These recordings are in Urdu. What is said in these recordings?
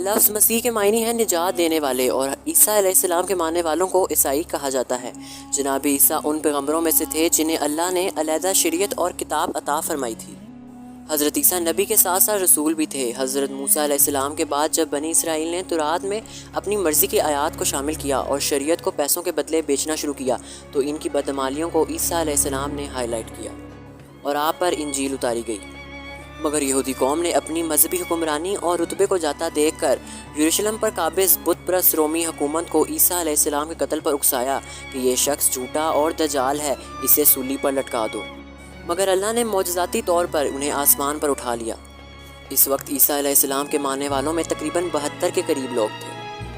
لفظ مسیح کے معنی ہے نجات دینے والے، اور عیسیٰ علیہ السلام کے ماننے والوں کو عیسائی کہا جاتا ہے۔ جناب عیسیٰ ان پیغمبروں میں سے تھے جنہیں اللہ نے علیحدہ شریعت اور کتاب عطا فرمائی تھی۔ حضرت عیسیٰ نبی کے ساتھ ساتھ رسول بھی تھے۔ حضرت موسیٰ علیہ السلام کے بعد جب بنی اسرائیل نے تورات میں اپنی مرضی کی آیات کو شامل کیا اور شریعت کو پیسوں کے بدلے بیچنا شروع کیا تو ان کی بدعمالیوں کو عیسیٰ علیہ السلام نے ہائی لائٹ کیا اور آپ پر انجیل اتاری گئی۔ مگر یہودی قوم نے اپنی مذہبی حکمرانی اور رتبے کو جاتا دیکھ کر یروشلم پر قابض بت پرست رومی حکومت کو عیسیٰ علیہ السلام کے قتل پر اکسایا کہ یہ شخص جھوٹا اور دجال ہے، اسے سولی پر لٹکا دو۔ مگر اللہ نے معجزاتی طور پر انہیں آسمان پر اٹھا لیا۔ اس وقت عیسیٰ علیہ السلام کے ماننے والوں میں تقریباً 72 کے قریب لوگ تھے،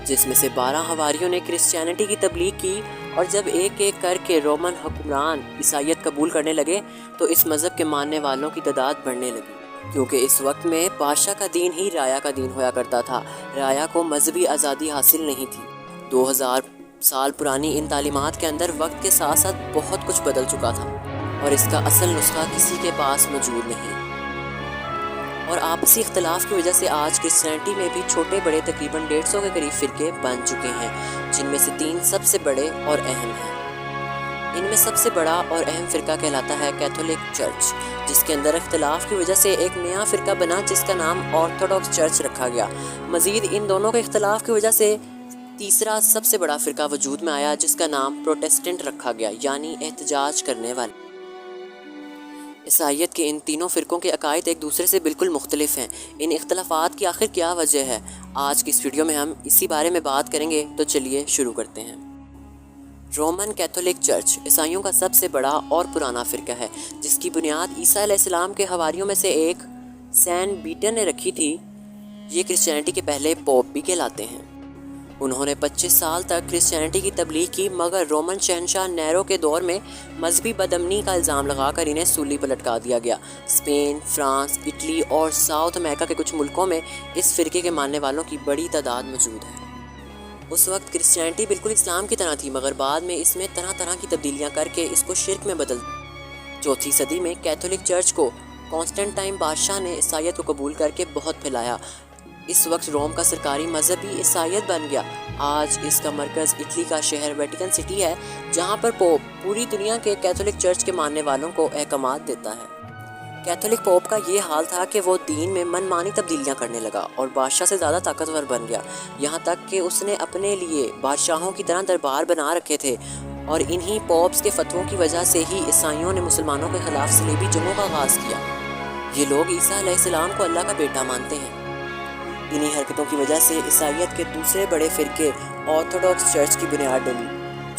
جس میں سے 12 حواریوں نے کرسچینٹی کی تبلیغ کی، اور جب ایک ایک کر کے رومن حکمران عیسائیت قبول کرنے لگے تو اس مذہب کے ماننے والوں کی تعداد بڑھنے لگی، کیونکہ اس وقت میں بادشاہ کا دین ہی رایا کا دین ہوا کرتا تھا۔ رایا کو مذہبی آزادی حاصل نہیں تھی۔ 2000 سال پرانی ان تعلیمات کے اندر وقت کے ساتھ ساتھ بہت کچھ بدل چکا تھا، اور اس کا اصل نسخہ کسی کے پاس موجود نہیں۔ اور آپسی اختلاف کی وجہ سے آج کرسچینٹی میں بھی چھوٹے بڑے تقریباً 150 کے قریب فرقے بن چکے ہیں، جن میں سے 3 سب سے بڑے اور اہم ہیں۔ ان میں سب سے بڑا اور اہم فرقہ کہلاتا ہے کیتھولک چرچ، جس کے اندر اختلاف کی وجہ سے ایک نیا فرقہ بنا جس کا نام آرتھوڈاکس چرچ رکھا گیا۔ مزید ان دونوں کے اختلاف کی وجہ سے تیسرا سب سے بڑا فرقہ وجود میں آیا جس کا نام پروٹسٹنٹ رکھا گیا، یعنی احتجاج کرنے والے۔ عیسائیت کے ان تینوں فرقوں کے عقائد ایک دوسرے سے بالکل مختلف ہیں۔ ان اختلافات کی آخر کیا وجہ ہے؟ آج کی اس ویڈیو میں ہم اسی بارے میں بات کریں گے، تو چلیے شروع کرتے ہیں۔ رومن کیتھولک چرچ عیسائیوں کا سب سے بڑا اور پرانا فرقہ ہے، جس کی بنیاد عیسیٰ علیہ السلام کے حواریوں میں سے ایک سینٹ پیٹر نے رکھی تھی۔ یہ کرسچینٹی کے پہلے پوپ بھی کہلاتے ہیں۔ انہوں نے 25 سال تک کرسچینٹی کی تبلیغ کی، مگر رومن شہنشاہ نیرو کے دور میں مذہبی بدامنی کا الزام لگا کر انہیں سولی پر لٹکا دیا گیا۔ اسپین، فرانس، اٹلی اور ساؤتھ امریکہ کے کچھ ملکوں میں اس فرقے کے ماننے والوں کی بڑی تعداد موجود ہے۔ اس وقت کرسچینٹی بالکل اسلام کی طرح تھی، مگر بعد میں اس میں طرح طرح کی تبدیلیاں کر کے اس کو شرک میں بدل دیا۔ 4ویں صدی میں کیتھولک چرچ کو کانسٹنٹائن بادشاہ نے عیسائیت کو قبول کر کے بہت پھیلایا۔ اس وقت روم کا سرکاری مذہب بھی عیسائیت بن گیا۔ آج اس کا مرکز اٹلی کا شہر ویٹیکن سٹی ہے، جہاں پر پوپ پوری دنیا کے کیتھولک چرچ کے ماننے والوں کو احکامات دیتا ہے۔ کیتھولک پوپ کا یہ حال تھا کہ وہ دین میں من مانی تبدیلیاں کرنے لگا اور بادشاہ سے زیادہ طاقتور بن گیا، یہاں تک کہ اس نے اپنے لیے بادشاہوں کی طرح دربار بنا رکھے تھے، اور انہی پوپس کے فتووں کی وجہ سے ہی عیسائیوں نے مسلمانوں کے خلاف صلیبی جنگوں کا آغاز کیا۔ یہ لوگ عیسیٰ علیہ السلام کو اللہ کا بیٹا مانتے ہیں۔ انہی حرکتوں کی وجہ سے عیسائیت کے دوسرے بڑے فرقے آرتھوڈاکس چرچ کی بنیاد ڈلی،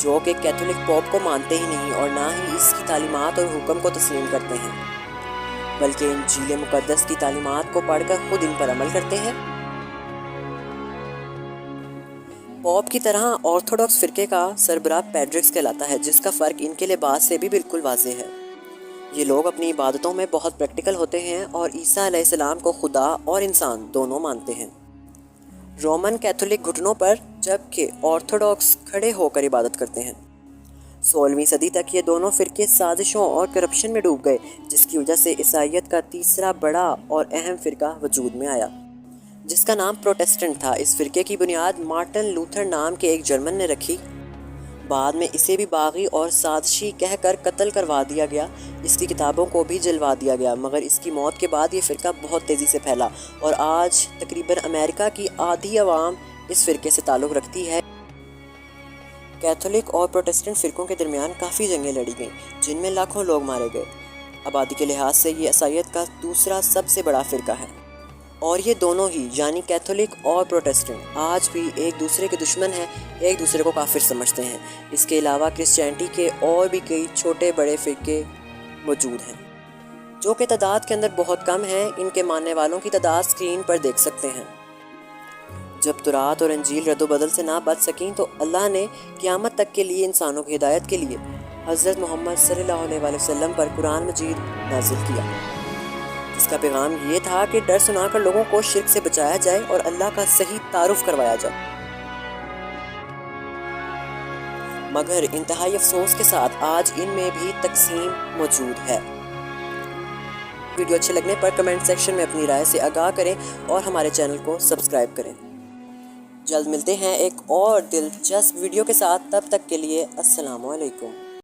جو کہ کیتھولک پوپ کو مانتے ہی نہیں اور نہ ہی اس کی تعلیمات اور حکم کو تسلیم کرتے ہیں، بلکہ انجیل مقدس کی تعلیمات کو پڑھ کر خود ان پر عمل کرتے ہیں۔ پوپ کی طرح آرتھوڈاکس فرقے کا سربراہ پیٹرکس کہلاتا ہے، جس کا فرق ان کے لباس سے بھی بالکل واضح ہے۔ یہ لوگ اپنی عبادتوں میں بہت پریکٹیکل ہوتے ہیں اور عیسیٰ علیہ السلام کو خدا اور انسان دونوں مانتے ہیں۔ رومن کیتھولک گھٹنوں پر جبکہ آرتھوڈاکس کھڑے ہو کر عبادت کرتے ہیں۔ 16ویں صدی تک یہ دونوں فرقے سازشوں اور کرپشن میں ڈوب گئے، جس کی وجہ سے عیسائیت کا تیسرا بڑا اور اہم فرقہ وجود میں آیا، جس کا نام پروٹسٹنٹ تھا۔ اس فرقے کی بنیاد مارٹن لوتھر نام کے ایک جرمن نے رکھی۔ بعد میں اسے بھی باغی اور سازشی کہہ کر قتل کروا دیا گیا، اس کی کتابوں کو بھی جلوا دیا گیا، مگر اس کی موت کے بعد یہ فرقہ بہت تیزی سے پھیلا، اور آج تقریباً امریکہ کی آدھی عوام اس فرقے سے تعلق رکھتی ہے۔ کیتھولک اور پروٹسٹنٹ فرقوں کے درمیان کافی جنگیں لڑی گئیں، جن میں لاکھوں لوگ مارے گئے۔ آبادی کے لحاظ سے یہ عیسائیت کا دوسرا سب سے بڑا فرقہ ہے، اور یہ دونوں ہی یعنی کیتھولک اور پروٹسٹنٹ آج بھی ایک دوسرے کے دشمن ہیں، ایک دوسرے کو کافر سمجھتے ہیں۔ اس کے علاوہ کرسچینٹی کے اور بھی کئی چھوٹے بڑے فرقے موجود ہیں، جو کہ تعداد کے اندر بہت کم ہیں۔ ان کے ماننے والوں کی تعداد اسکرین پر دیکھ سکتے ہیں۔ جب تورات اور انجیل رد و بدل سے نہ بچ سکیں تو اللہ نے قیامت تک کے لیے انسانوں کی ہدایت کے لیے حضرت محمد صلی اللہ علیہ وسلم پر قرآن مجید نازل کیا، جس کا پیغام یہ تھا کہ ڈر سنا کر لوگوں کو شرک سے بچایا جائے اور اللہ کا صحیح تعارف کروایا جائے۔ مگر انتہائی افسوس کے ساتھ آج ان میں بھی تقسیم موجود ہے۔ ویڈیو اچھے لگنے پر کمنٹ سیکشن میں اپنی رائے سے آگاہ کریں اور ہمارے چینل کو سبسکرائب کریں۔ جلد ملتے ہیں ایک اور دلچسپ ویڈیو کے ساتھ، تب تک کے لیے السلام علیکم۔